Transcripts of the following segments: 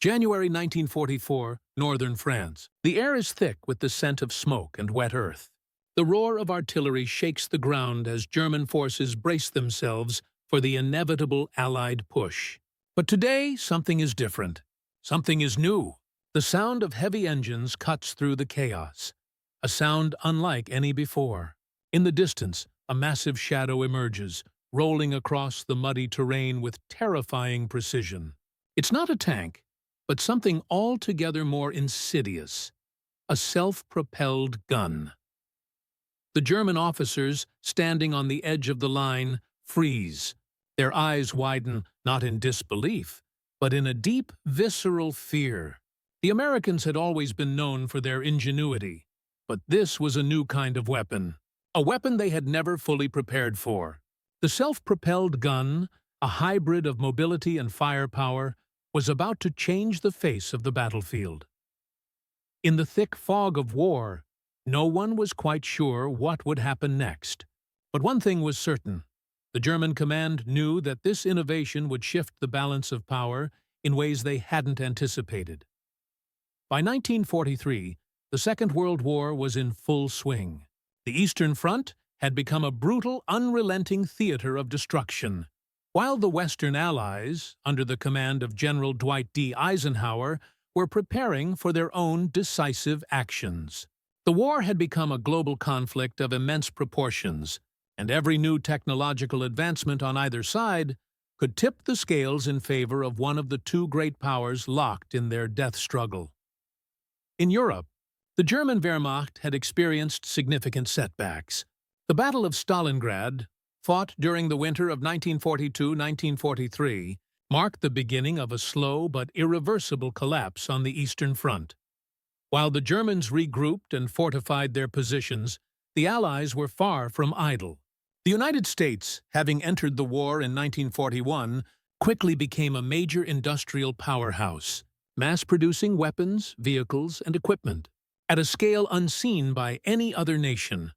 January 1944, northern France. The air is thick with the scent of smoke and wet earth. The roar of artillery shakes the ground as German forces brace themselves for the inevitable Allied push. But today, something is different. Something is new. The sound of heavy engines cuts through the chaos, a sound unlike any before. In the distance, a massive shadow emerges, rolling across the muddy terrain with terrifying precision. It's not a tank, but something altogether more insidious, a self-propelled gun. The German officers, standing on the edge of the line, freeze. Their eyes widen, not in disbelief, but in a deep, visceral fear. The Americans had always been known for their ingenuity, but this was a new kind of weapon, a weapon they had never fully prepared for. The self-propelled gun, a hybrid of mobility and firepower, was about to change the face of the battlefield. In the thick fog of war, no one was quite sure what would happen next. But one thing was certain. The German command knew that this innovation would shift the balance of power in ways they hadn't anticipated. By 1943, the Second World War was in full swing. The Eastern Front had become a brutal, unrelenting theater of destruction, while the Western Allies, under the command of General Dwight D. Eisenhower, were preparing for their own decisive actions. The war had become a global conflict of immense proportions, and every new technological advancement on either side could tip the scales in favor of one of the two great powers locked in their death struggle. In Europe, the German Wehrmacht had experienced significant setbacks. The Battle of Stalingrad, fought during the winter of 1942-1943, marked the beginning of a slow but irreversible collapse on the Eastern Front. While the Germans regrouped and fortified their positions, the Allies were far from idle. The United States, having entered the war in 1941, quickly became a major industrial powerhouse, mass-producing weapons, vehicles, and equipment at a scale unseen by any other nation.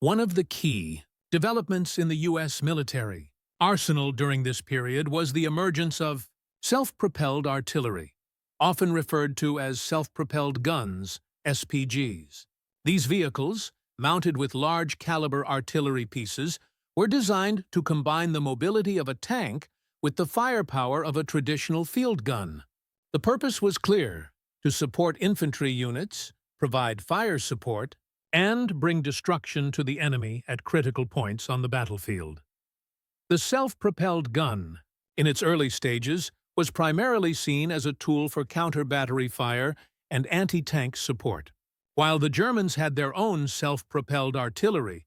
One of the key developments in the U.S. military arsenal during this period was the emergence of self-propelled artillery, often referred to as self-propelled guns, SPGs. These vehicles, mounted with large-caliber artillery pieces, were designed to combine the mobility of a tank with the firepower of a traditional field gun. The purpose was clear: to support infantry units, provide fire support, and bring destruction to the enemy at critical points on the battlefield. The self-propelled gun, in its early stages, was primarily seen as a tool for counter-battery fire and anti-tank support. While the Germans had their own self-propelled artillery,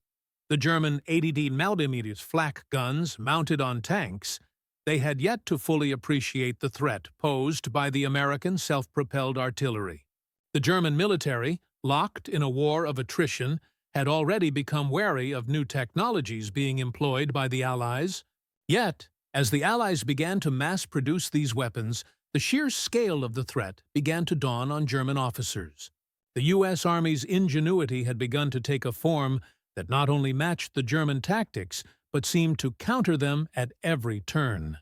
the German 80mm flak guns mounted on tanks, they had yet to fully appreciate the threat posed by the American self-propelled artillery. The German military, locked in a war of attrition, had already become wary of new technologies being employed by the Allies. Yet, as the Allies began to mass-produce these weapons, the sheer scale of the threat began to dawn on German officers. The U.S. Army's ingenuity had begun to take a form that not only matched the German tactics, but seemed to counter them at every turn.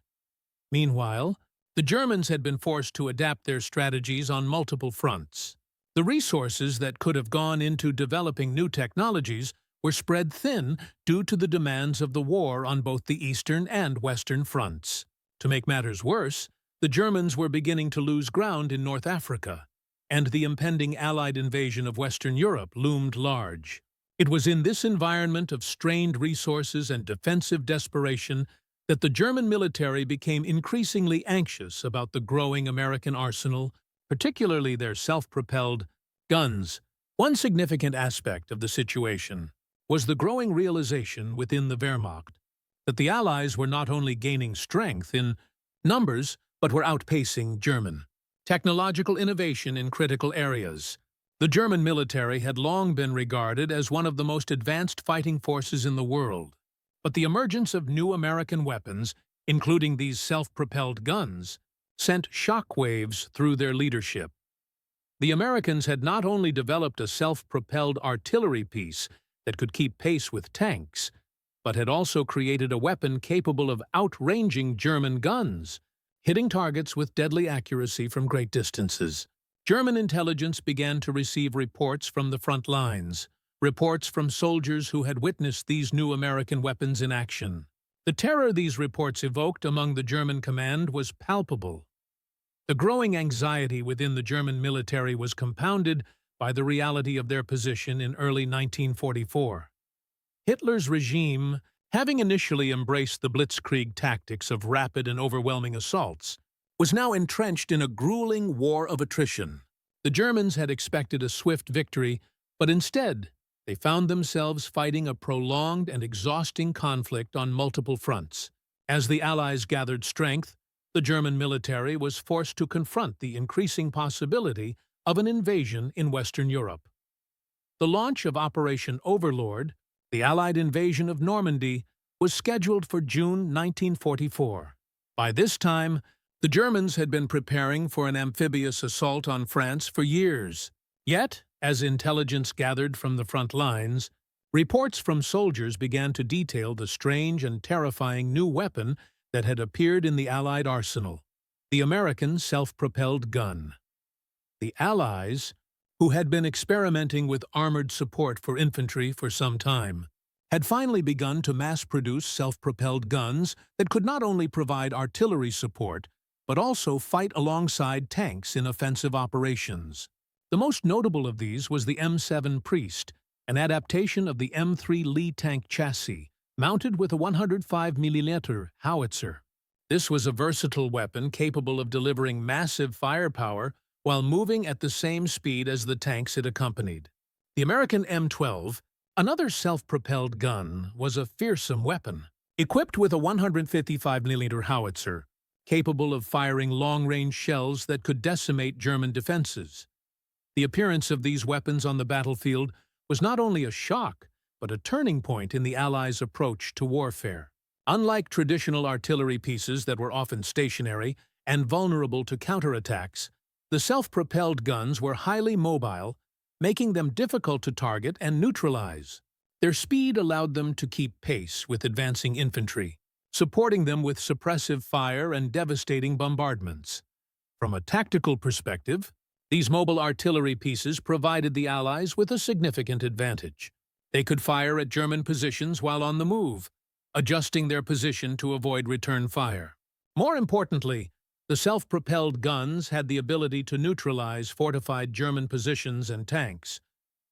Meanwhile, the Germans had been forced to adapt their strategies on multiple fronts. The resources that could have gone into developing new technologies were spread thin due to the demands of the war on both the Eastern and Western fronts. To make matters worse, the Germans were beginning to lose ground in North Africa, and the impending Allied invasion of Western Europe loomed large. It was in this environment of strained resources and defensive desperation that the German military became increasingly anxious about the growing American arsenal, particularly their self-propelled guns. One significant aspect of the situation was the growing realization within the Wehrmacht that the Allies were not only gaining strength in numbers, but were outpacing German technological innovation in critical areas. The German military had long been regarded as one of the most advanced fighting forces in the world, but the emergence of new American weapons, including these self-propelled guns, sent shockwaves through their leadership. The Americans had not only developed a self-propelled artillery piece that could keep pace with tanks, but had also created a weapon capable of outranging German guns, hitting targets with deadly accuracy from great distances. German intelligence began to receive reports from the front lines, reports from soldiers who had witnessed these new American weapons in action. The terror these reports evoked among the German command was palpable. The growing anxiety within the German military was compounded by the reality of their position in early 1944. Hitler's regime, having initially embraced the Blitzkrieg tactics of rapid and overwhelming assaults, was now entrenched in a grueling war of attrition. The Germans had expected a swift victory, but instead, they found themselves fighting a prolonged and exhausting conflict on multiple fronts. As the Allies gathered strength, the German military was forced to confront the increasing possibility of an invasion in Western Europe. The launch of Operation Overlord, the Allied invasion of Normandy, was scheduled for June 1944. By this time, the Germans had been preparing for an amphibious assault on France for years. Yet, as intelligence gathered from the front lines, reports from soldiers began to detail the strange and terrifying new weapon that had appeared in the Allied arsenal, the American self-propelled gun. The Allies, who had been experimenting with armored support for infantry for some time, had finally begun to mass-produce self-propelled guns that could not only provide artillery support, but also fight alongside tanks in offensive operations. The most notable of these was the M7 Priest, an adaptation of the M3 Lee tank chassis, mounted with a 105mm howitzer. This was a versatile weapon capable of delivering massive firepower while moving at the same speed as the tanks it accompanied. The American M12, another self-propelled gun, was a fearsome weapon. Equipped with a 155mm howitzer, capable of firing long-range shells that could decimate German defenses. The appearance of these weapons on the battlefield was not only a shock, but a turning point in the Allies' approach to warfare. Unlike traditional artillery pieces that were often stationary and vulnerable to counterattacks, the self-propelled guns were highly mobile, making them difficult to target and neutralize. Their speed allowed them to keep pace with advancing infantry, supporting them with suppressive fire and devastating bombardments. From a tactical perspective, these mobile artillery pieces provided the Allies with a significant advantage. They could fire at German positions while on the move, adjusting their position to avoid return fire. More importantly, the self-propelled guns had the ability to neutralize fortified German positions and tanks,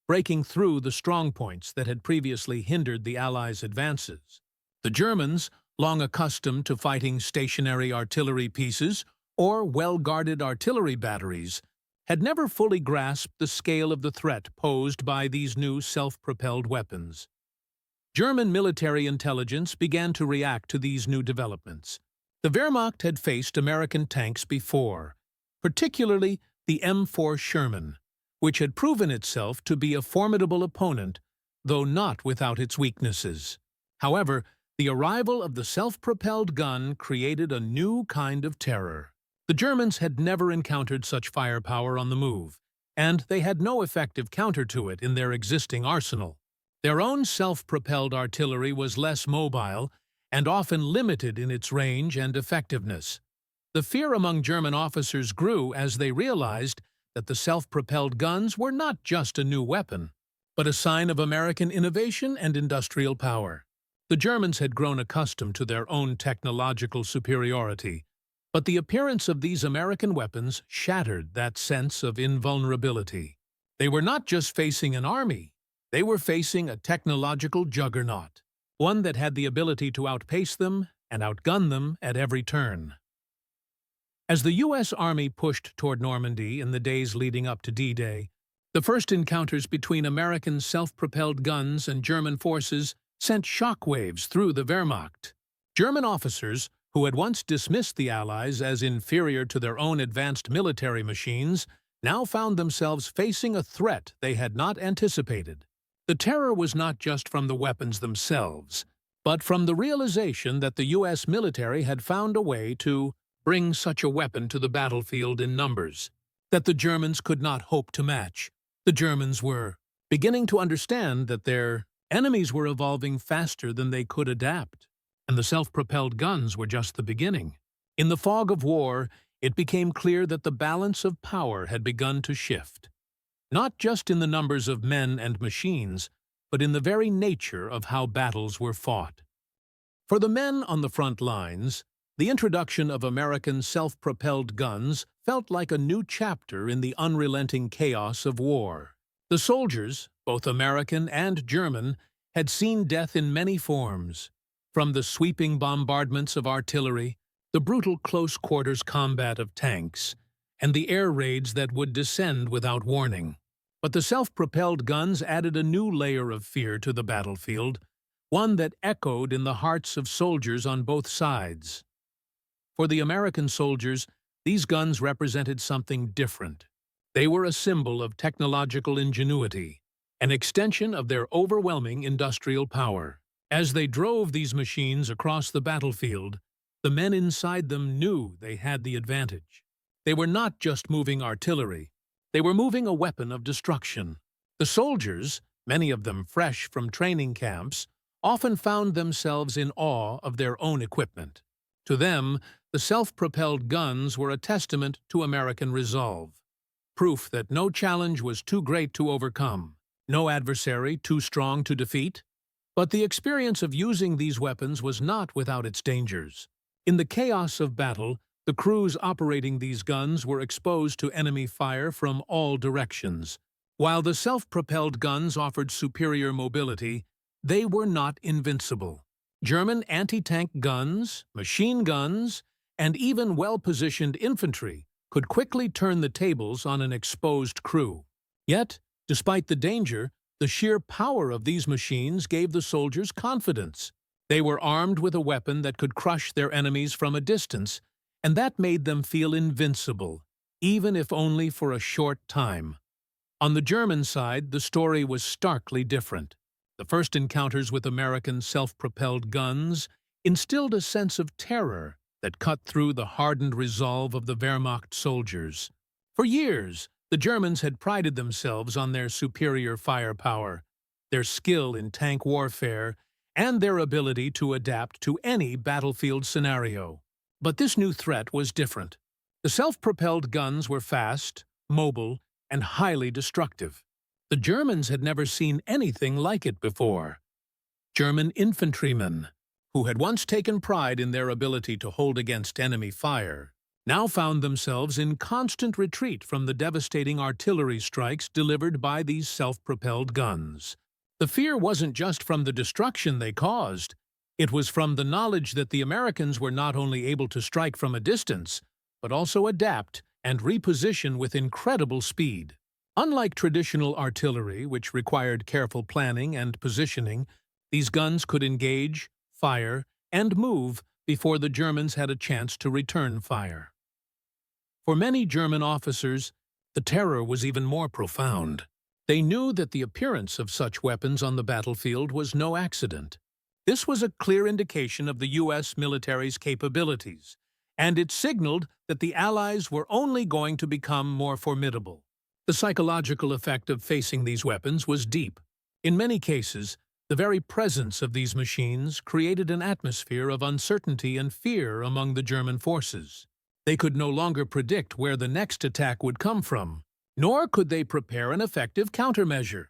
breaking through the strongpoints that had previously hindered the Allies' advances. The Germans, long accustomed to fighting stationary artillery pieces or well-guarded artillery batteries, had never fully grasped the scale of the threat posed by these new self-propelled weapons. German military intelligence began to react to these new developments. The Wehrmacht had faced American tanks before, particularly the M4 Sherman, which had proven itself to be a formidable opponent, though not without its weaknesses. However, the arrival of the self-propelled gun created a new kind of terror. The Germans had never encountered such firepower on the move, and they had no effective counter to it in their existing arsenal. Their own self-propelled artillery was less mobile and often limited in its range and effectiveness. The fear among German officers grew as they realized that the self-propelled guns were not just a new weapon, but a sign of American innovation and industrial power. The Germans had grown accustomed to their own technological superiority, but the appearance of these American weapons shattered that sense of invulnerability. They were not just facing an army, they were facing a technological juggernaut, one that had the ability to outpace them and outgun them at every turn. As the U.S. Army pushed toward Normandy in the days leading up to D-Day, the first encounters between American self-propelled guns and German forces sent shockwaves through the Wehrmacht. German officers, who had once dismissed the Allies as inferior to their own advanced military machines, now found themselves facing a threat they had not anticipated. The terror was not just from the weapons themselves, but from the realization that the U.S. military had found a way to bring such a weapon to the battlefield in numbers that the Germans could not hope to match. The Germans were beginning to understand that their enemies were evolving faster than they could adapt, and the self-propelled guns were just the beginning. In the fog of war, it became clear that the balance of power had begun to shift, not just in the numbers of men and machines, but in the very nature of how battles were fought. For the men on the front lines, the introduction of American self-propelled guns felt like a new chapter in the unrelenting chaos of war. The soldiers, both American and German, had seen death in many forms, from the sweeping bombardments of artillery, the brutal close-quarters combat of tanks, and the air raids that would descend without warning. But the self-propelled guns added a new layer of fear to the battlefield, one that echoed in the hearts of soldiers on both sides. For the American soldiers, these guns represented something different. They were a symbol of technological ingenuity, an extension of their overwhelming industrial power. As they drove these machines across the battlefield, the men inside them knew they had the advantage. They were not just moving artillery, they were moving a weapon of destruction. The soldiers, many of them fresh from training camps, often found themselves in awe of their own equipment. To them, the self-propelled guns were a testament to American resolve, proof that no challenge was too great to overcome, no adversary too strong to defeat. But the experience of using these weapons was not without its dangers. In the chaos of battle, the crews operating these guns were exposed to enemy fire from all directions. While the self-propelled guns offered superior mobility, they were not invincible. German anti-tank guns, machine guns, and even well-positioned infantry could quickly turn the tables on an exposed crew. Yet, despite the danger, the sheer power of these machines gave the soldiers confidence. They were armed with a weapon that could crush their enemies from a distance, and that made them feel invincible, even if only for a short time. On the German side, the story was starkly different. The first encounters with American self-propelled guns instilled a sense of terror that cut through the hardened resolve of the Wehrmacht soldiers. For years, the Germans had prided themselves on their superior firepower, their skill in tank warfare, and their ability to adapt to any battlefield scenario. But this new threat was different. The self-propelled guns were fast, mobile, and highly destructive. The Germans had never seen anything like it before. German infantrymen, who had once taken pride in their ability to hold against enemy fire, now found themselves in constant retreat from the devastating artillery strikes delivered by these self-propelled guns. The fear wasn't just from the destruction they caused. It was from the knowledge that the Americans were not only able to strike from a distance, but also adapt and reposition with incredible speed. Unlike traditional artillery, which required careful planning and positioning, these guns could engage, fire, and move before the Germans had a chance to return fire. For many German officers, the terror was even more profound. They knew that the appearance of such weapons on the battlefield was no accident. This was a clear indication of the U.S. military's capabilities, and it signaled that the Allies were only going to become more formidable. The psychological effect of facing these weapons was deep. In many cases, the very presence of these machines created an atmosphere of uncertainty and fear among the German forces. They could no longer predict where the next attack would come from, nor could they prepare an effective countermeasure.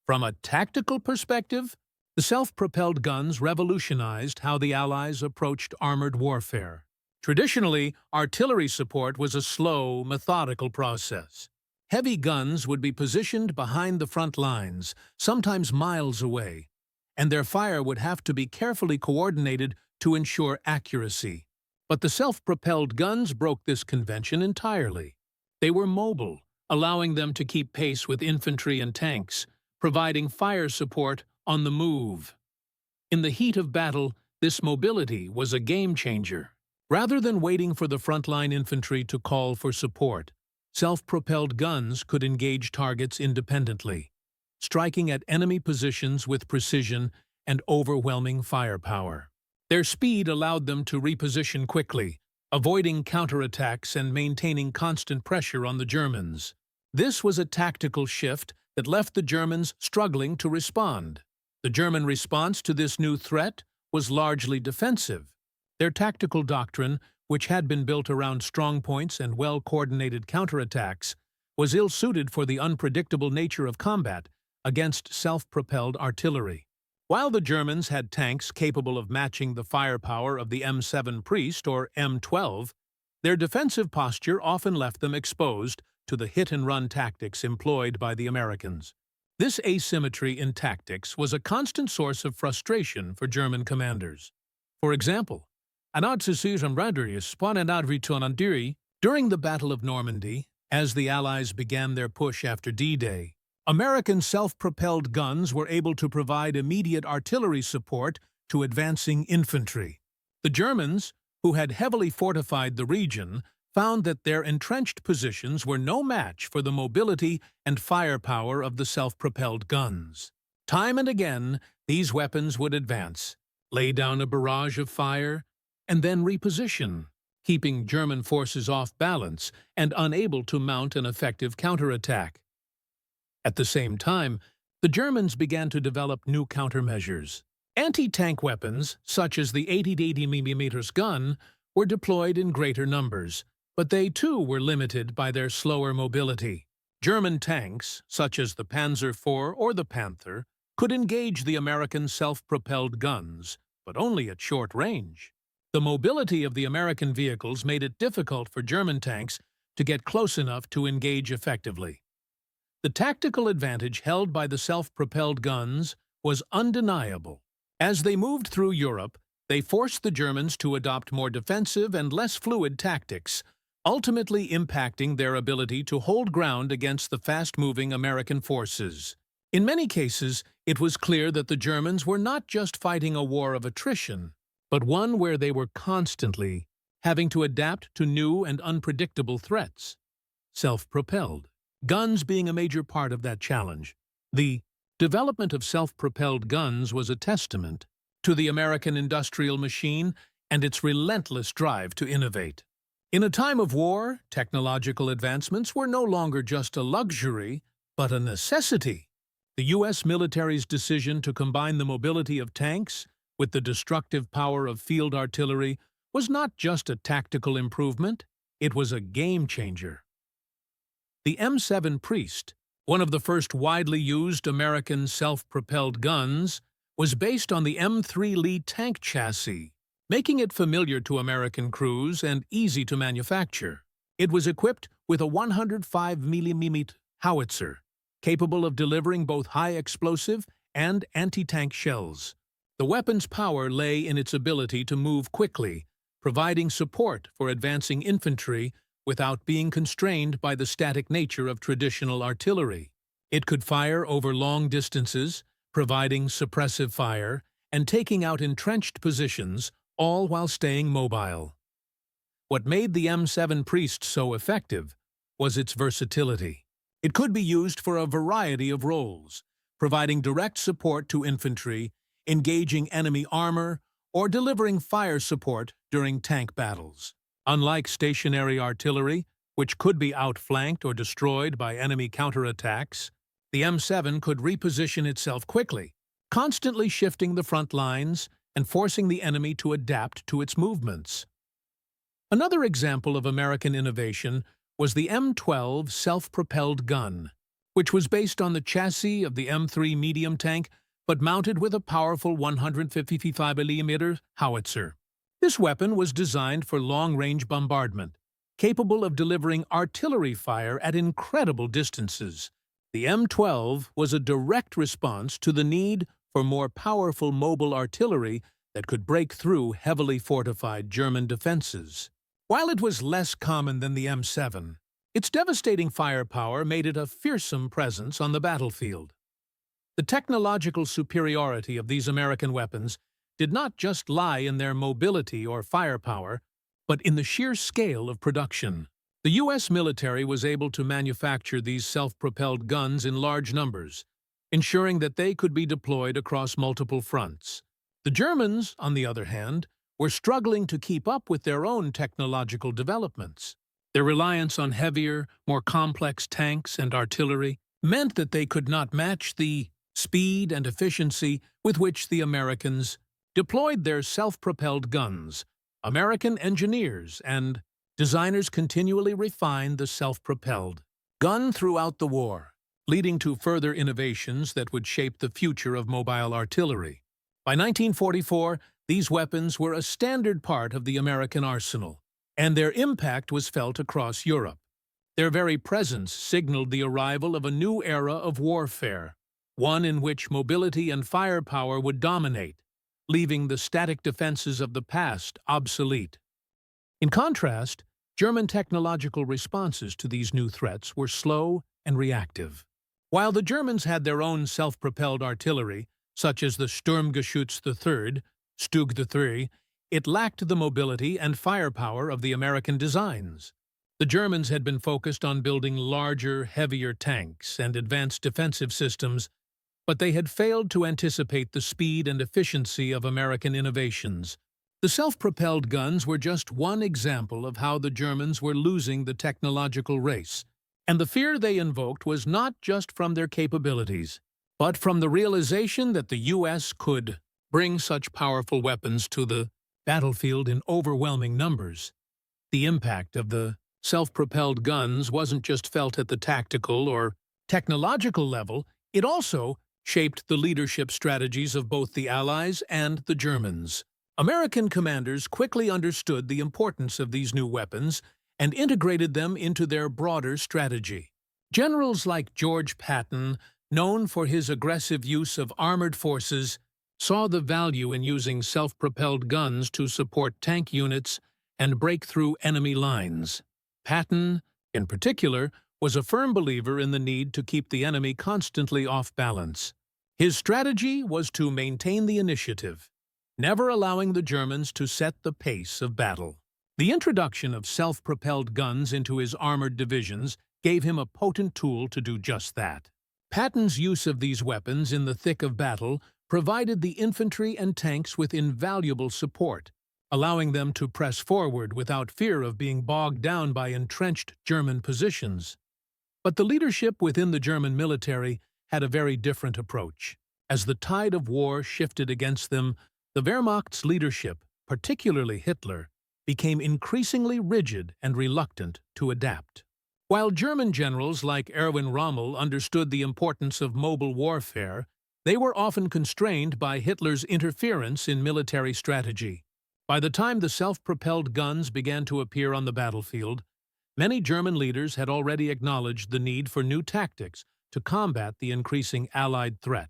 From a tactical perspective, the self-propelled guns revolutionized how the Allies approached armored warfare. Traditionally, artillery support was a slow, methodical process. Heavy guns would be positioned behind the front lines, sometimes miles away, and their fire would have to be carefully coordinated to ensure accuracy. But the self-propelled guns broke this convention entirely. They were mobile, allowing them to keep pace with infantry and tanks, providing fire support on the move. In the heat of battle, this mobility was a game-changer. Rather than waiting for the frontline infantry to call for support, self-propelled guns could engage targets independently, striking at enemy positions with precision and overwhelming firepower. Their speed allowed them to reposition quickly, avoiding counterattacks and maintaining constant pressure on the Germans. This was a tactical shift that left the Germans struggling to respond. The German response to this new threat was largely defensive. Their tactical doctrine, which had been built around strong points and well-coordinated counterattacks, was ill-suited for the unpredictable nature of combat against self-propelled artillery. While the Germans had tanks capable of matching the firepower of the M7 Priest or M12, their defensive posture often left them exposed to the hit-and-run tactics employed by the Americans. This asymmetry in tactics was a constant source of frustration for German commanders. For example, during the Battle of Normandy, as the Allies began their push after D-Day, American self-propelled guns were able to provide immediate artillery support to advancing infantry. The Germans, who had heavily fortified the region, found that their entrenched positions were no match for the mobility and firepower of the self-propelled guns. Time and again, these weapons would advance, lay down a barrage of fire, and then reposition, keeping German forces off balance and unable to mount an effective counterattack. At the same time, the Germans began to develop new countermeasures. Anti-tank weapons, such as the 80-80mm gun, were deployed in greater numbers, but they too were limited by their slower mobility. German tanks, such as the Panzer IV or the Panther, could engage the American self-propelled guns, but only at short range. The mobility of the American vehicles made it difficult for German tanks to get close enough to engage effectively. The tactical advantage held by the self-propelled guns was undeniable. As they moved through Europe, they forced the Germans to adopt more defensive and less fluid tactics, ultimately impacting their ability to hold ground against the fast-moving American forces. In many cases, it was clear that the Germans were not just fighting a war of attrition, but one where they were constantly having to adapt to new and unpredictable threats. Self-propelled guns being a major part of that challenge. The development of self-propelled guns was a testament to the American industrial machine and its relentless drive to innovate. In a time of war, technological advancements were no longer just a luxury, but a necessity. The U.S. military's decision to combine the mobility of tanks with the destructive power of field artillery was not just a tactical improvement, it was a game-changer. The M7 Priest, one of the first widely used American self-propelled guns, was based on the M3 Lee tank chassis, making it familiar to American crews and easy to manufacture. It was equipped with a 105mm howitzer, capable of delivering both high-explosive and anti-tank shells. The weapon's power lay in its ability to move quickly, providing support for advancing infantry without being constrained by the static nature of traditional artillery. It could fire over long distances, providing suppressive fire, and taking out entrenched positions, all while staying mobile. What made the M7 Priest so effective was its versatility. It could be used for a variety of roles, providing direct support to infantry, engaging enemy armor, or delivering fire support during tank battles. Unlike stationary artillery, which could be outflanked or destroyed by enemy counterattacks, the M7 could reposition itself quickly, constantly shifting the front lines and forcing the enemy to adapt to its movements. Another example of American innovation was the M12 self-propelled gun, which was based on the chassis of the M3 medium tank but mounted with a powerful 155mm howitzer. This weapon was designed for long-range bombardment, capable of delivering artillery fire at incredible distances. The M12 was a direct response to the need for more powerful mobile artillery that could break through heavily fortified German defenses. While it was less common than the M7, its devastating firepower made it a fearsome presence on the battlefield. The technological superiority of these American weapons did not just lie in their mobility or firepower, but in the sheer scale of production. The U.S. military was able to manufacture these self-propelled guns in large numbers, ensuring that they could be deployed across multiple fronts. The Germans, on the other hand, were struggling to keep up with their own technological developments. Their reliance on heavier, more complex tanks and artillery meant that they could not match the speed and efficiency with which the Americans deployed their self-propelled guns, American engineers and designers continually refined the self-propelled gun throughout the war, leading to further innovations that would shape the future of mobile artillery. By 1944, these weapons were a standard part of the American arsenal, and their impact was felt across Europe. Their very presence signaled the arrival of a new era of warfare, one in which mobility and firepower would dominate, leaving the static defenses of the past obsolete. In contrast, German technological responses to these new threats were slow and reactive. While the Germans had their own self-propelled artillery, such as the Sturmgeschütz III, Stug III, it lacked the mobility and firepower of the American designs. The Germans had been focused on building larger, heavier tanks and advanced defensive systems, but they had failed to anticipate the speed and efficiency of American innovations. The self-propelled guns were just one example of how the Germans were losing the technological race, and the fear they invoked was not just from their capabilities, but from the realization that the U.S. could bring such powerful weapons to the battlefield in overwhelming numbers. The impact of the self-propelled guns wasn't just felt at the tactical or technological level, it also shaped the leadership strategies of both the Allies and the Germans. American commanders quickly understood the importance of these new weapons and integrated them into their broader strategy. Generals like George Patton, known for his aggressive use of armored forces, saw the value in using self-propelled guns to support tank units and break through enemy lines. Patton, in particular, was a firm believer in the need to keep the enemy constantly off balance. His strategy was to maintain the initiative, never allowing the Germans to set the pace of battle. The introduction of self-propelled guns into his armored divisions gave him a potent tool to do just that. Patton's use of these weapons in the thick of battle provided the infantry and tanks with invaluable support, allowing them to press forward without fear of being bogged down by entrenched German positions. But the leadership within the German military had a very different approach. As the tide of war shifted against them, the Wehrmacht's leadership, particularly Hitler, became increasingly rigid and reluctant to adapt. While German generals like Erwin Rommel understood the importance of mobile warfare, they were often constrained by Hitler's interference in military strategy. By the time the self-propelled guns began to appear on the battlefield, many German leaders had already acknowledged the need for new tactics to combat the increasing Allied threat.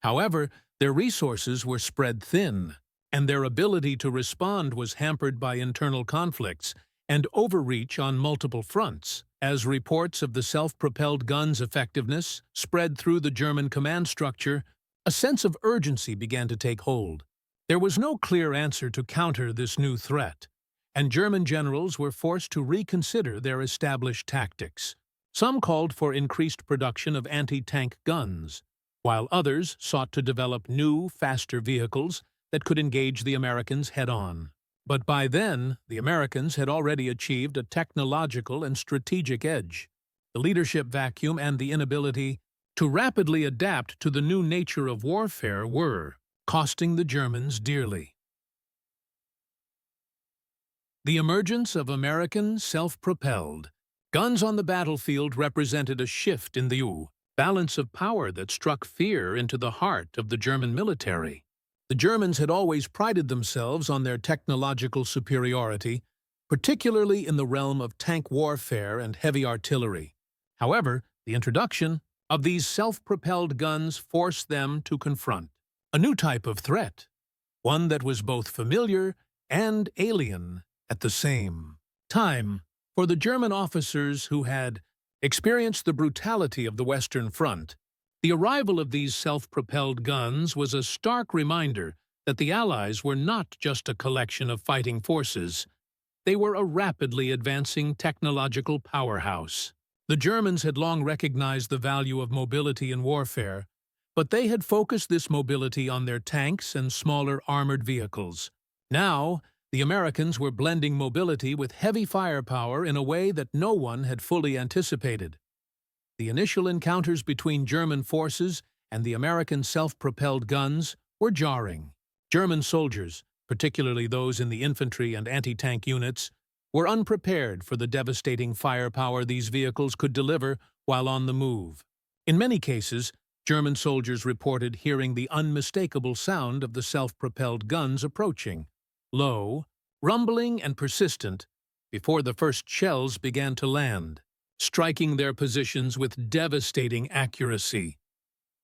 However, their resources were spread thin, and their ability to respond was hampered by internal conflicts and overreach on multiple fronts. As reports of the self-propelled guns' effectiveness spread through the German command structure, a sense of urgency began to take hold. There was no clear answer to counter this new threat, and German generals were forced to reconsider their established tactics. Some called for increased production of anti-tank guns, while others sought to develop new, faster vehicles that could engage the Americans head-on. But by then, the Americans had already achieved a technological and strategic edge. The leadership vacuum and the inability to rapidly adapt to the new nature of warfare were costing the Germans dearly. The emergence of American self-propelled guns on the battlefield represented a shift in the balance of power that struck fear into the heart of the German military. The Germans had always prided themselves on their technological superiority, particularly in the realm of tank warfare and heavy artillery. However, the introduction of these self-propelled guns forced them to confront a new type of threat, one that was both familiar and alien at the same time. For the German officers who had experienced the brutality of the Western Front, the arrival of these self-propelled guns was a stark reminder that the Allies were not just a collection of fighting forces. They were a rapidly advancing technological powerhouse. The Germans had long recognized the value of mobility in warfare, but they had focused this mobility on their tanks and smaller armored vehicles. Now, the Americans were blending mobility with heavy firepower in a way that no one had fully anticipated. The initial encounters between German forces and the American self-propelled guns were jarring. German soldiers, particularly those in the infantry and anti-tank units, were unprepared for the devastating firepower these vehicles could deliver while on the move. In many cases, German soldiers reported hearing the unmistakable sound of the self-propelled guns approaching, low, rumbling and persistent, before the first shells began to land, striking their positions with devastating accuracy.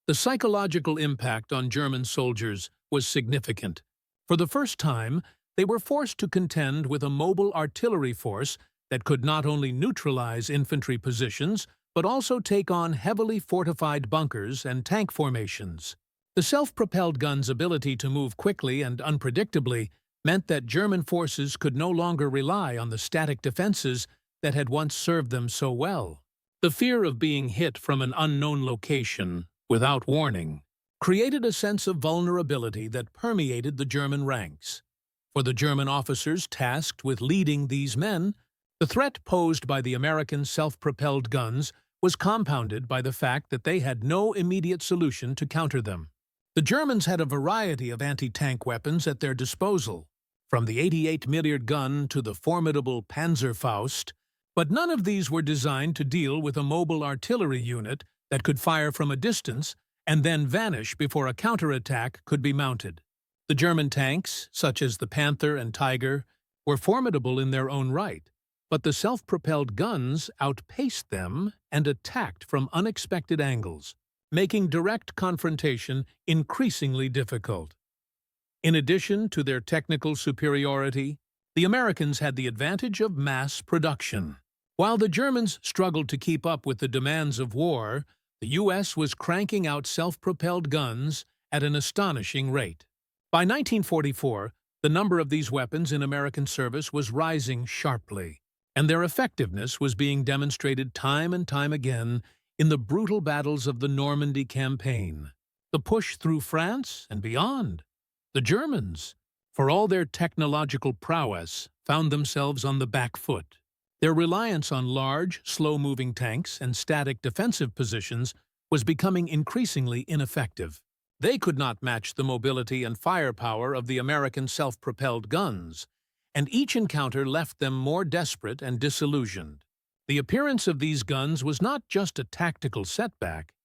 The psychological impact on German soldiers was significant. For the first time, they were forced to contend with a mobile artillery force that could not only neutralize infantry positions, but also take on heavily fortified bunkers and tank formations. The self-propelled guns' ability to move quickly and unpredictably meant that German forces could no longer rely on the static defenses that had once served them so well. The fear of being hit from an unknown location, without warning, created a sense of vulnerability that permeated the German ranks. For the German officers tasked with leading these men, the threat posed by the American self-propelled guns was compounded by the fact that they had no immediate solution to counter them. The Germans had a variety of anti-tank weapons at their disposal, from the 88mm gun to the formidable Panzerfaust, but none of these were designed to deal with a mobile artillery unit that could fire from a distance and then vanish before a counterattack could be mounted. The German tanks, such as the Panther and Tiger, were formidable in their own right, but the self-propelled guns outpaced them and attacked from unexpected angles, making direct confrontation increasingly difficult. In addition to their technical superiority, the Americans had the advantage of mass production. While the Germans struggled to keep up with the demands of war, the U.S. was cranking out self-propelled guns at an astonishing rate. By 1944, the number of these weapons in American service was rising sharply, and their effectiveness was being demonstrated time and time again in the brutal battles of the Normandy campaign, the push through France and beyond. The Germans, for all their technological prowess, found themselves on the back foot. Their reliance on large, slow-moving tanks and static defensive positions was becoming increasingly ineffective. They could not match the mobility and firepower of the American self-propelled guns, and each encounter left them more desperate and disillusioned. The appearance of these guns was not just a tactical setback,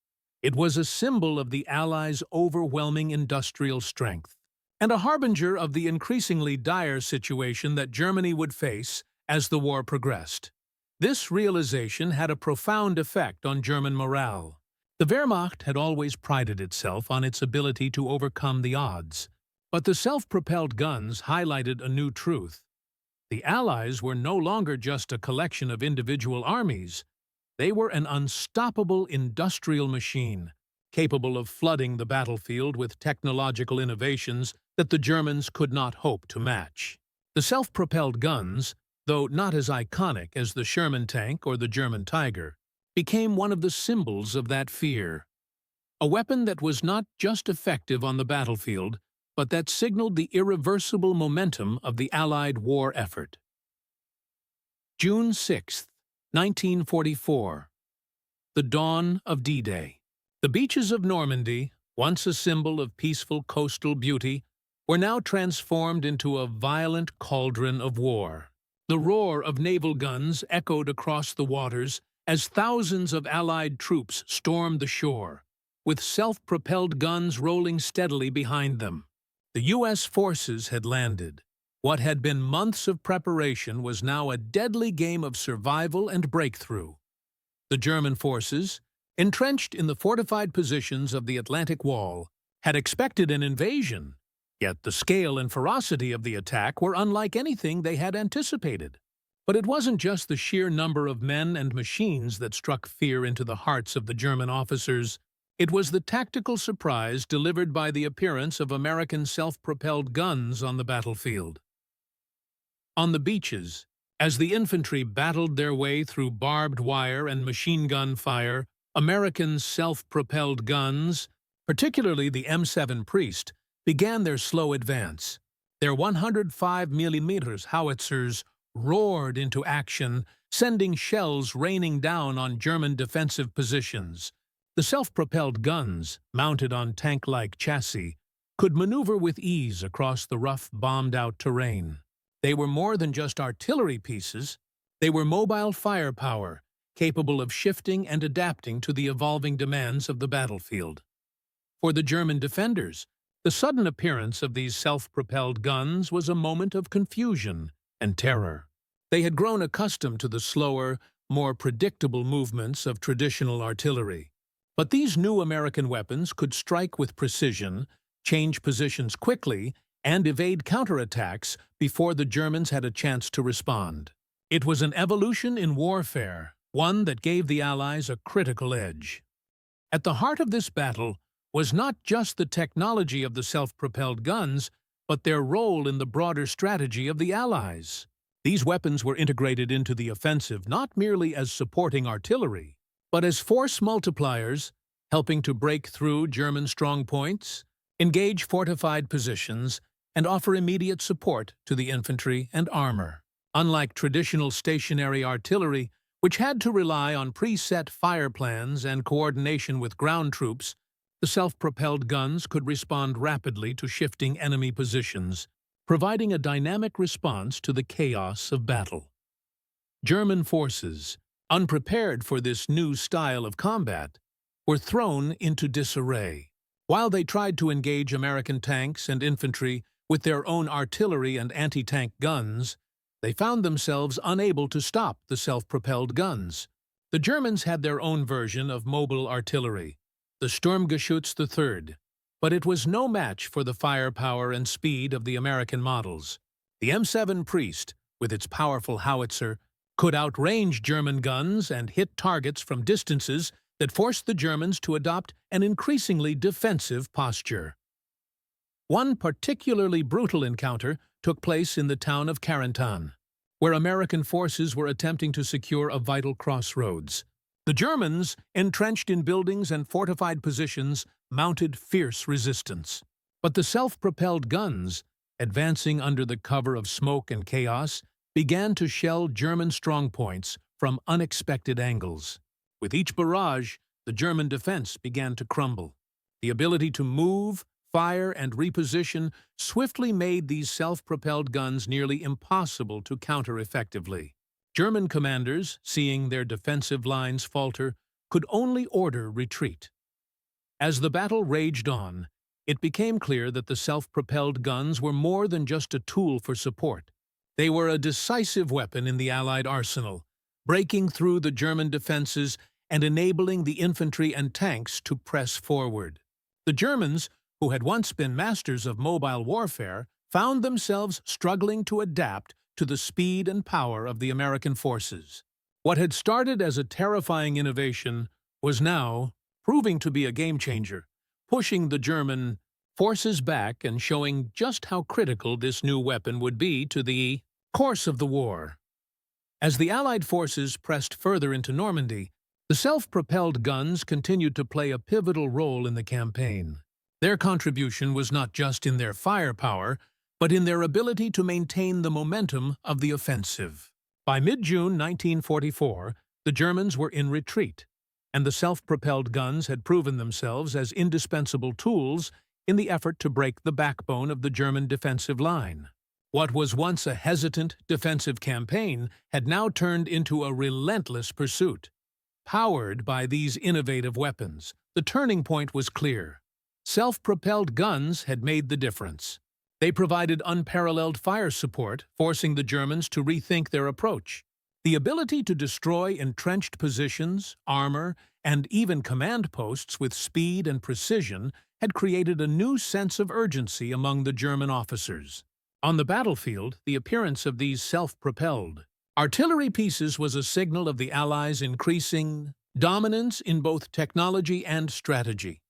it was a symbol of the Allies' overwhelming industrial strength, and a harbinger of the increasingly dire situation that Germany would face as the war progressed. This realization had a profound effect on German morale. The Wehrmacht had always prided itself on its ability to overcome the odds, but the self-propelled guns highlighted a new truth. The Allies were no longer just a collection of individual armies. They were an unstoppable industrial machine, capable of flooding the battlefield with technological innovations that the Germans could not hope to match. The self-propelled guns, though not as iconic as the Sherman tank or the German Tiger, became one of the symbols of that fear. A weapon that was not just effective on the battlefield, but that signaled the irreversible momentum of the Allied war effort. June 6, 1944. The dawn of D-Day. The beaches of Normandy, once a symbol of peaceful coastal beauty, were now transformed into a violent cauldron of war. The roar of naval guns echoed across the waters as thousands of Allied troops stormed the shore, with self-propelled guns rolling steadily behind them. The U.S. forces had landed. What had been months of preparation was now a deadly game of survival and breakthrough. The German forces, entrenched in the fortified positions of the Atlantic Wall, had expected an invasion, yet the scale and ferocity of the attack were unlike anything they had anticipated. But it wasn't just the sheer number of men and machines that struck fear into the hearts of the German officers. It was the tactical surprise delivered by the appearance of American self-propelled guns on the battlefield. On the beaches, as the infantry battled their way through barbed wire and machine gun fire, American self-propelled guns, particularly the M7 Priest, began their slow advance. Their 105mm howitzers roared into action, sending shells raining down on German defensive positions. The self-propelled guns, mounted on tank-like chassis, could maneuver with ease across the rough, bombed-out terrain. They were more than just artillery pieces. They were mobile firepower, capable of shifting and adapting to the evolving demands of the battlefield. For the German defenders, the sudden appearance of these self-propelled guns was a moment of confusion and terror. They had grown accustomed to the slower, more predictable movements of traditional artillery. But these new American weapons could strike with precision, change positions quickly, and evade counterattacks before the Germans had a chance to respond. It was an evolution in warfare, one that gave the Allies a critical edge. At the heart of this battle was not just the technology of the self-propelled guns, but their role in the broader strategy of the Allies. These weapons were integrated into the offensive not merely as supporting artillery, but as force multipliers, helping to break through German strongpoints, engage fortified positions, and offer immediate support to the infantry and armor. Unlike traditional stationary artillery, which had to rely on preset fire plans and coordination with ground troops, the self-propelled guns could respond rapidly to shifting enemy positions, providing a dynamic response to the chaos of battle. German forces, unprepared for this new style of combat, were thrown into disarray. While they tried to engage American tanks and infantry with their own artillery and anti-tank guns, they found themselves unable to stop the self-propelled guns. The Germans had their own version of mobile artillery, the Sturmgeschütz III, but it was no match for the firepower and speed of the American models. The M7 Priest, with its powerful howitzer, could outrange German guns and hit targets from distances that forced the Germans to adopt an increasingly defensive posture. One particularly brutal encounter took place in the town of Carentan, where American forces were attempting to secure a vital crossroads. The Germans, entrenched in buildings and fortified positions, mounted fierce resistance. But the self-propelled guns, advancing under the cover of smoke and chaos, began to shell German strongpoints from unexpected angles. With each barrage, the German defense began to crumble. The ability to move, fire, and reposition swiftly made these self-propelled guns nearly impossible to counter effectively. German commanders, seeing their defensive lines falter, could only order retreat. As the battle raged on, it became clear that the self-propelled guns were more than just a tool for support. They were a decisive weapon in the Allied arsenal, breaking through the German defenses and enabling the infantry and tanks to press forward. The Germans, who had once been masters of mobile warfare, found themselves struggling to adapt to the speed and power of the American forces. What had started as a terrifying innovation was now proving to be a game-changer, pushing the German forces back and showing just how critical this new weapon would be to the course of the war. As the Allied forces pressed further into Normandy, the self-propelled guns continued to play a pivotal role in the campaign. Their contribution was not just in their firepower, but in their ability to maintain the momentum of the offensive. By mid-June 1944, the Germans were in retreat, and the self-propelled guns had proven themselves as indispensable tools in the effort to break the backbone of the German defensive line. What was once a hesitant defensive campaign had now turned into a relentless pursuit. Powered by these innovative weapons, the turning point was clear. Self-propelled guns had made the difference. They provided unparalleled fire support, forcing the Germans to rethink their approach. The ability to destroy entrenched positions, armor, and even command posts with speed and precision had created a new sense of urgency among the German officers. On the battlefield, the appearance of these self-propelled artillery pieces was a signal of the Allies' increasing dominance in both technology and strategy.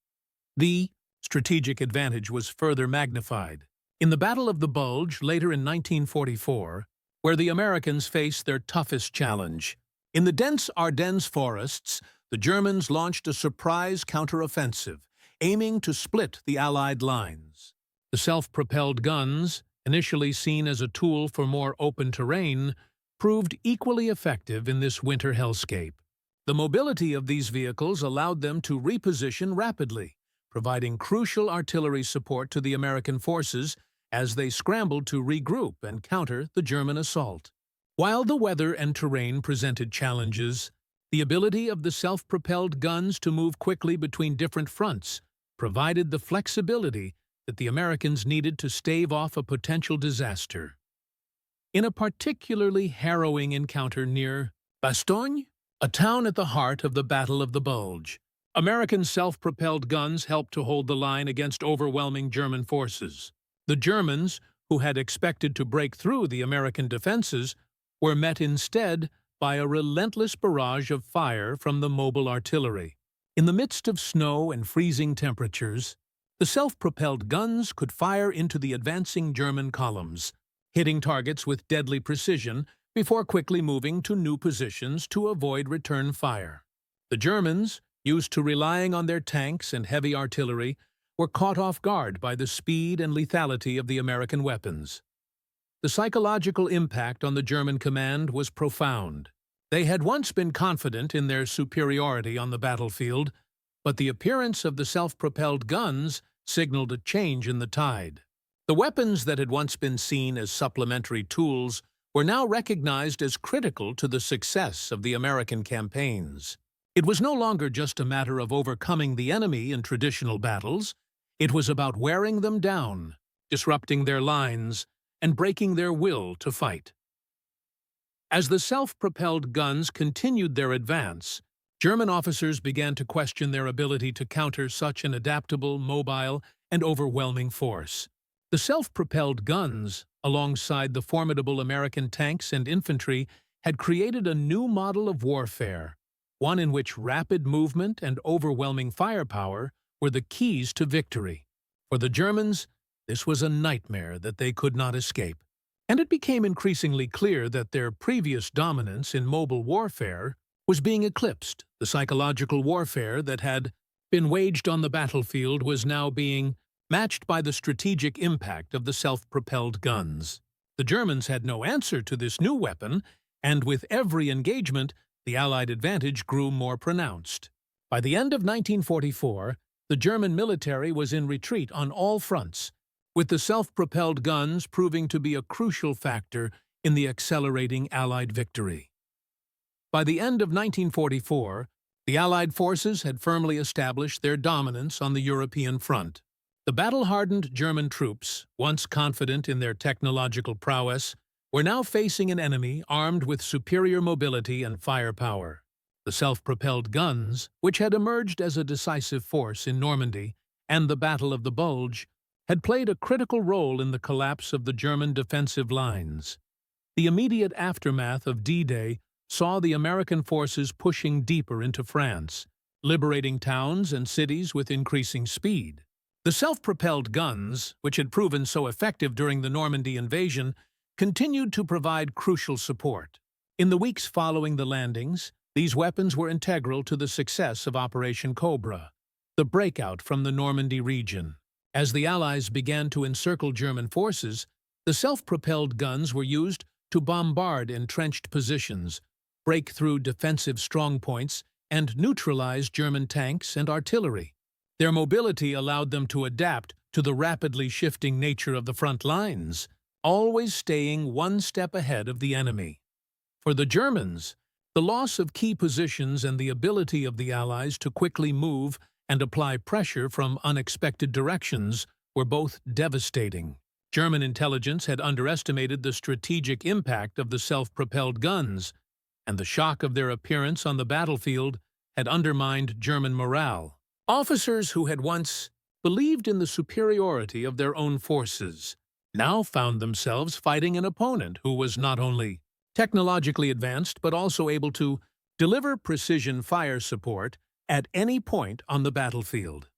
The strategic advantage was further magnified. In the Battle of the Bulge, later in 1944, where the Americans faced their toughest challenge, in the dense Ardennes forests, the Germans launched a surprise counteroffensive, aiming to split the Allied lines. The self-propelled guns, initially seen as a tool for more open terrain, proved equally effective in this winter hellscape. The mobility of these vehicles allowed them to reposition rapidly, providing crucial artillery support to the American forces as they scrambled to regroup and counter the German assault. While the weather and terrain presented challenges, the ability of the self-propelled guns to move quickly between different fronts provided the flexibility that the Americans needed to stave off a potential disaster. In a particularly harrowing encounter near Bastogne, a town at the heart of the Battle of the Bulge, American self-propelled guns helped to hold the line against overwhelming German forces. The Germans, who had expected to break through the American defenses, were met instead by a relentless barrage of fire from the mobile artillery. In the midst of snow and freezing temperatures, the self-propelled guns could fire into the advancing German columns, hitting targets with deadly precision before quickly moving to new positions to avoid return fire. The Germans, used to relying on their tanks and heavy artillery, were caught off guard by the speed and lethality of the American weapons. The psychological impact on the German command was profound. They had once been confident in their superiority on the battlefield, but the appearance of the self-propelled guns signaled a change in the tide. The weapons that had once been seen as supplementary tools were now recognized as critical to the success of the American campaigns. It was no longer just a matter of overcoming the enemy in traditional battles. It was about wearing them down, disrupting their lines, and breaking their will to fight. As the self-propelled guns continued their advance, German officers began to question their ability to counter such an adaptable, mobile, and overwhelming force. The self-propelled guns, alongside the formidable American tanks and infantry, had created a new model of warfare, one in which rapid movement and overwhelming firepower were the keys to victory. For the Germans, this was a nightmare that they could not escape, and it became increasingly clear that their previous dominance in mobile warfare was being eclipsed. The psychological warfare that had been waged on the battlefield was now being matched by the strategic impact of the self-propelled guns. The Germans had no answer to this new weapon, and with every engagement, the Allied advantage grew more pronounced. By the end of 1944, the German military was in retreat on all fronts, with the self-propelled guns proving to be a crucial factor in the accelerating Allied victory. By the end of 1944, the Allied forces had firmly established their dominance on the European front. The battle-hardened German troops, once confident in their technological prowess, were now facing an enemy armed with superior mobility and firepower. The self-propelled guns, which had emerged as a decisive force in Normandy and the Battle of the Bulge, had played a critical role in the collapse of the German defensive lines. The immediate aftermath of D-Day saw the American forces pushing deeper into France, liberating towns and cities with increasing speed. The self-propelled guns, which had proven so effective during the Normandy invasion, continued to provide crucial support. In the weeks following the landings, these weapons were integral to the success of Operation Cobra, the breakout from the Normandy region. As the Allies began to encircle German forces, the self-propelled guns were used to bombard entrenched positions, break through defensive strongpoints, and neutralize German tanks and artillery. Their mobility allowed them to adapt to the rapidly shifting nature of the front lines, always staying one step ahead of the enemy. For the Germans, the loss of key positions and the ability of the Allies to quickly move and apply pressure from unexpected directions were both devastating. German intelligence had underestimated the strategic impact of the self-propelled guns, and the shock of their appearance on the battlefield had undermined German morale. Officers who had once believed in the superiority of their own forces now found themselves fighting an opponent who was not only technologically advanced but also able to deliver precision fire support at any point on the battlefield.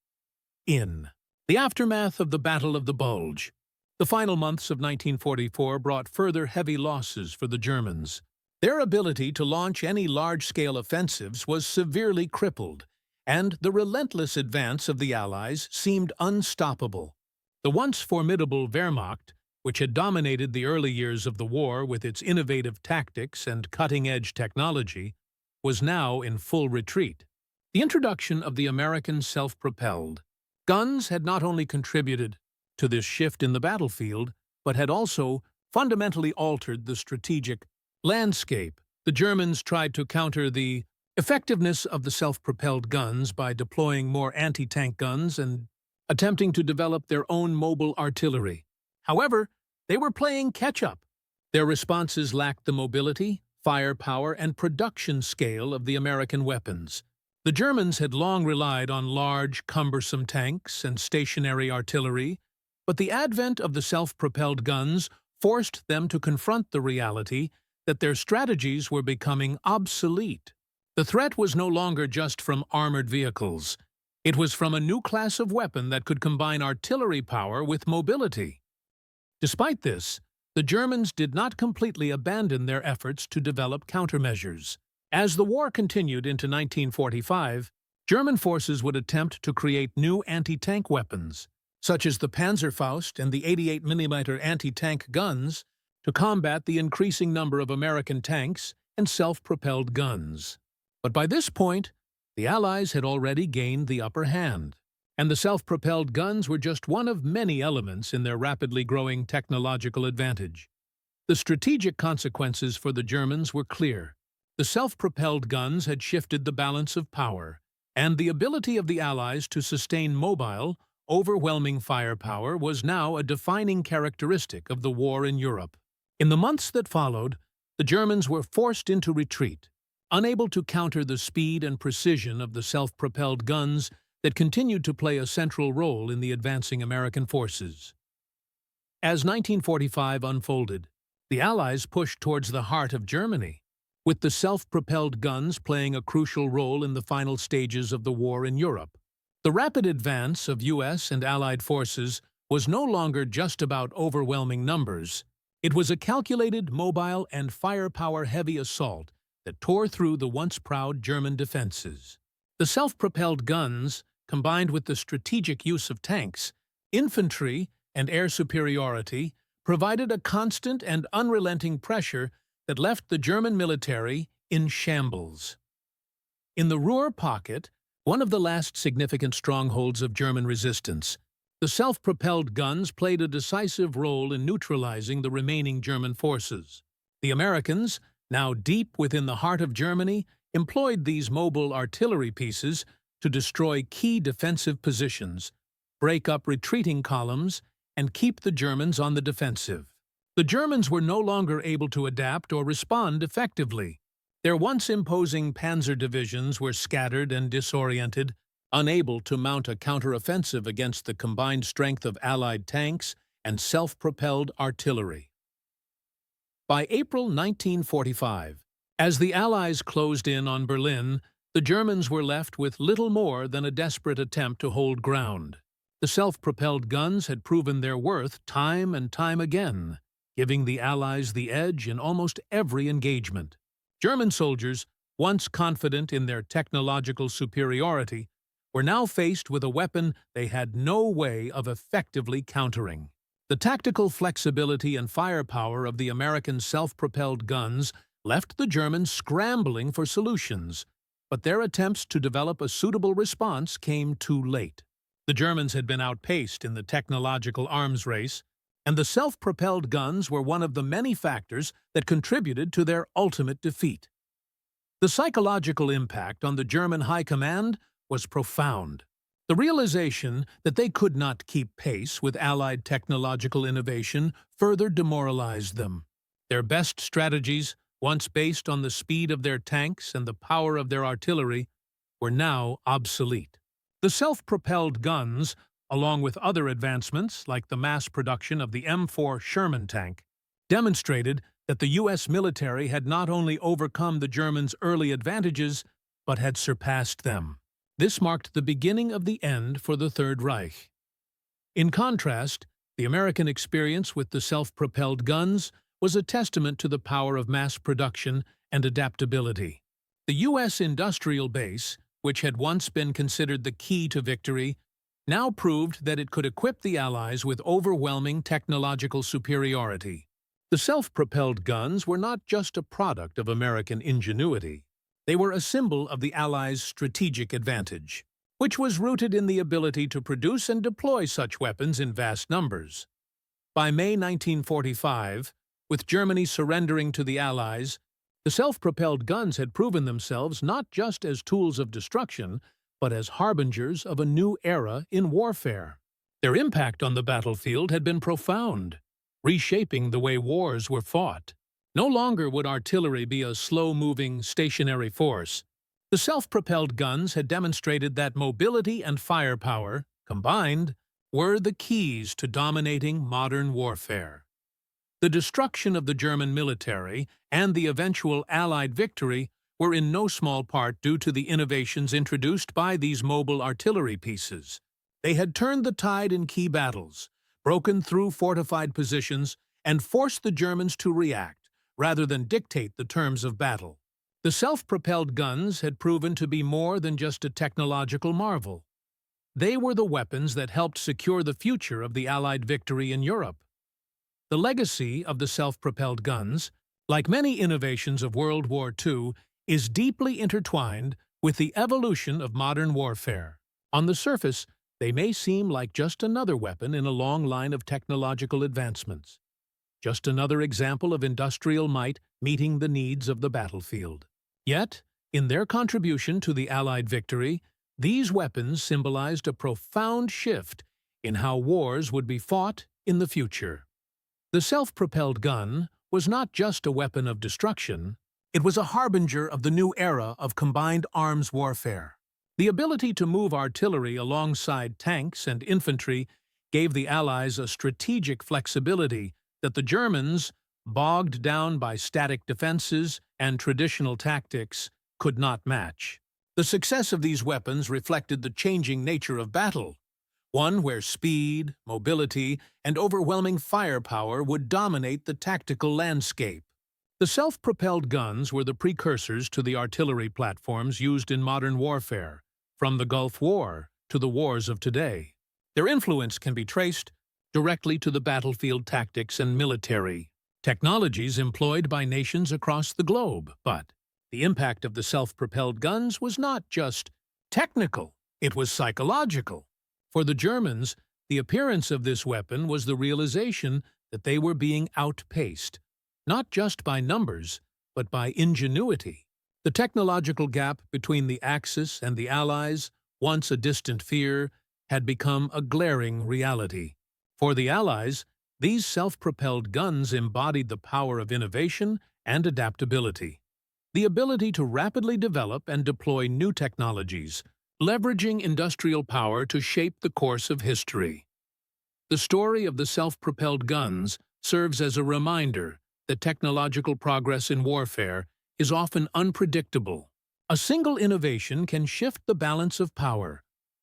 In the aftermath of the Battle of the Bulge, the final months of 1944 brought further heavy losses for the Germans. Their ability to launch any large-scale offensives was severely crippled, and the relentless advance of the Allies seemed unstoppable. The once formidable Wehrmacht, which had dominated the early years of the war with its innovative tactics and cutting-edge technology, was now in full retreat. The introduction of the American self-propelled Guns had not only contributed to this shift in the battlefield, but had also fundamentally altered the strategic landscape. The Germans tried to counter the effectiveness of the self-propelled guns by deploying more anti-tank guns and attempting to develop their own mobile artillery. However, they were playing catch-up. Their responses lacked the mobility, firepower, and production scale of the American weapons. The Germans had long relied on large, cumbersome tanks and stationary artillery, but the advent of the self-propelled guns forced them to confront the reality that their strategies were becoming obsolete. The threat was no longer just from armored vehicles. It was from a new class of weapon that could combine artillery power with mobility. Despite this, the Germans did not completely abandon their efforts to develop countermeasures. As the war continued into 1945, German forces would attempt to create new anti-tank weapons, such as the Panzerfaust and the 88mm anti-tank guns, to combat the increasing number of American tanks and self-propelled guns. But by this point, the Allies had already gained the upper hand, and the self-propelled guns were just one of many elements in their rapidly growing technological advantage. The strategic consequences for the Germans were clear. The self-propelled guns had shifted the balance of power, and the ability of the Allies to sustain mobile, overwhelming firepower was now a defining characteristic of the war in Europe. In the months that followed, the Germans were forced into retreat, unable to counter the speed and precision of the self-propelled guns that continued to play a central role in the advancing American forces. As 1945 unfolded, the Allies pushed towards the heart of Germany, with the self-propelled guns playing a crucial role in the final stages of the war in Europe. The rapid advance of U.S. and Allied forces was no longer just about overwhelming numbers. It was a calculated, mobile, and firepower-heavy assault that tore through the once proud German defenses. The self-propelled guns, combined with the strategic use of tanks, infantry, and air superiority, provided a constant and unrelenting pressure that left the German military in shambles. In the Ruhr Pocket, one of the last significant strongholds of German resistance, the self-propelled guns played a decisive role in neutralizing the remaining German forces. The Americans, now deep within the heart of Germany, employed these mobile artillery pieces to destroy key defensive positions, break up retreating columns, and keep the Germans on the defensive. The Germans were no longer able to adapt or respond effectively. Their once imposing panzer divisions were scattered and disoriented, unable to mount a counteroffensive against the combined strength of Allied tanks and self-propelled artillery. By April 1945, as the Allies closed in on Berlin, the Germans were left with little more than a desperate attempt to hold ground. The self-propelled guns had proven their worth time and time again, giving the Allies the edge in almost every engagement. German soldiers, once confident in their technological superiority, were now faced with a weapon they had no way of effectively countering. The tactical flexibility and firepower of the American self-propelled guns left the Germans scrambling for solutions, but their attempts to develop a suitable response came too late. The Germans had been outpaced in the technological arms race, and the self-propelled guns were one of the many factors that contributed to their ultimate defeat. The psychological impact on the German high command was profound. The realization that they could not keep pace with Allied technological innovation further demoralized them. Their best strategies, once based on the speed of their tanks and the power of their artillery, were now obsolete. The self-propelled guns, along with other advancements like the mass production of the M4 Sherman tank, demonstrated that the U.S. military had not only overcome the Germans' early advantages, but had surpassed them. This marked the beginning of the end for the Third Reich. In contrast, the American experience with the self-propelled guns was a testament to the power of mass production and adaptability. The U.S. industrial base, which had once been considered the key to victory, now proved that it could equip the Allies with overwhelming technological superiority. The self-propelled guns were not just a product of American ingenuity. They were a symbol of the Allies' strategic advantage. which was rooted in the ability to produce and deploy such weapons in vast numbers. By May 1945, with Germany surrendering to the Allies, the self-propelled guns had proven themselves not just as tools of destruction, but as harbingers of a new era in warfare. Their impact on the battlefield had been profound, reshaping the way wars were fought. No longer would artillery be a slow-moving, stationary force. The self-propelled guns had demonstrated that mobility and firepower, combined, were the keys to dominating modern warfare. The destruction of the German military and the eventual Allied victory were in no small part due to the innovations introduced by these mobile artillery pieces. They had turned the tide in key battles, broken through fortified positions, and forced the Germans to react, rather than dictate the terms of battle. The self-propelled guns had proven to be more than just a technological marvel. They were the weapons that helped secure the future of the Allied victory in Europe. The legacy of the self-propelled guns, like many innovations of World War II, is deeply intertwined with the evolution of modern warfare. On the surface, they may seem like just another weapon in a long line of technological advancements. Just another example of industrial might meeting the needs of the battlefield. Yet, in their contribution to the Allied victory, these weapons symbolized a profound shift in how wars would be fought in the future. The self-propelled gun was not just a weapon of destruction, it was a harbinger of the new era of combined arms warfare. The ability to move artillery alongside tanks and infantry gave the Allies a strategic flexibility that the Germans, bogged down by static defenses and traditional tactics, could not match. The success of these weapons reflected the changing nature of battle, one where speed, mobility, and overwhelming firepower would dominate the tactical landscape. The self-propelled guns were the precursors to the artillery platforms used in modern warfare, from the Gulf War to the wars of today. Their influence can be traced directly to the battlefield tactics and military technologies employed by nations across the globe. But the impact of the self-propelled guns was not just technical, it was psychological. For the Germans, the appearance of this weapon was the realization that they were being outpaced, not just by numbers, but by ingenuity. The technological gap between the Axis and the Allies, once a distant fear, had become a glaring reality. For the Allies, these self-propelled guns embodied the power of innovation and adaptability, the ability to rapidly develop and deploy new technologies, leveraging industrial power to shape the course of history. The story of the self-propelled guns serves as a reminder that technological progress in warfare is often unpredictable. A single innovation can shift the balance of power,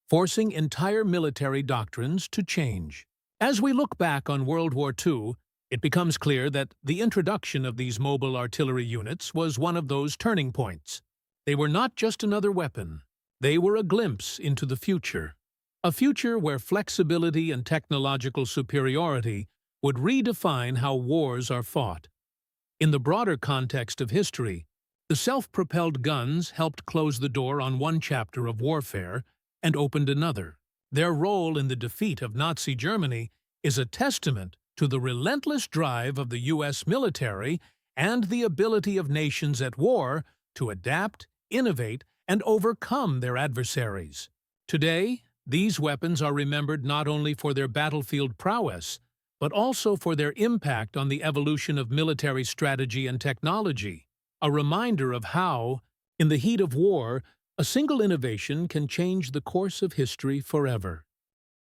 forcing entire military doctrines to change. As we look back on World War II, it becomes clear that the introduction of these mobile artillery units was one of those turning points. They were not just another weapon. They were a glimpse into the future. A future where flexibility and technological superiority would redefine how wars are fought. In the broader context of history, the self-propelled guns helped close the door on one chapter of warfare and opened another. Their role in the defeat of Nazi Germany is a testament to the relentless drive of the U.S. military and the ability of nations at war to adapt, innovate, and overcome their adversaries. Today, these weapons are remembered not only for their battlefield prowess, but also for their impact on the evolution of military strategy and technology, a reminder of how, in the heat of war, a single innovation can change the course of history forever.